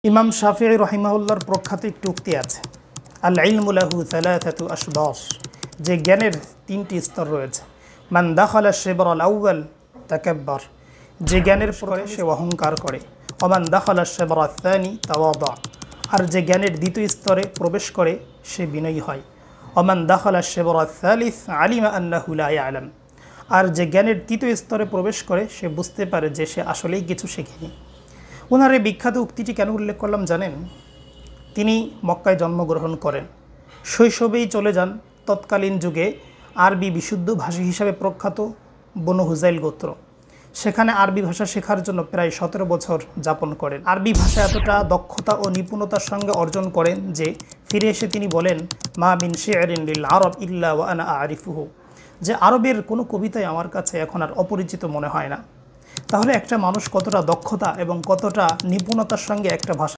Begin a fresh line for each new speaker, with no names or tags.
ইমাম শাফিঈ রহিমাহুল্লাহর প্রখ্যাত একটি উক্তি আছে, আল ইলমু লাহু সালাসাতু আশবাস, যে জ্ঞানের তিনটি স্তর রয়েছে। মান দাখালা শিবরাল আউয়াল তাকাব্বার, যে জ্ঞানের পরে সে অহংকার করে। ওমান দাখালা শিবরাত তানি তাওয়াদা, আর যে জ্ঞানের দ্বিতীয় স্তরে প্রবেশ করে সে বিনয়ী হয়। ওমান দাখালা শিবরাত সালিস আলিমা আন্নাহু লা ইয়ালাম, আর যে জ্ঞানের তৃতীয় স্তরে প্রবেশ করে সে বুঝতে পারে যে সে আসলেই কিছু শেখেনি। ওনার এই বিখ্যাত উক্তিটি কেন উল্লেখ করলাম জানেন? তিনি মক্কায় জন্মগ্রহণ করেন, শৈশবেই চলে যান তৎকালীন যুগে আরবি বিশুদ্ধ ভাষী হিসাবে প্রখ্যাত বনু হুজাইল গোত্র। সেখানে আরবি ভাষা শেখার জন্য প্রায় 17 বছর যাপন করেন। আরবি ভাষা এতটা দক্ষতা ও নিপুণতার সঙ্গে অর্জন করেন যে ফিরে এসে তিনি বলেন, মা মিন শি'রিন লিল আরব ইল্লা ওয়া আনা আরিফুহু, যে আরবের কোনো কবিতাই আমার কাছে এখন আর অপরিচিত মনে হয় না। তাহলে একটা মানুষ কতটা দক্ষতা এবং কতটা নিপুণতার সঙ্গে একটা ভাষা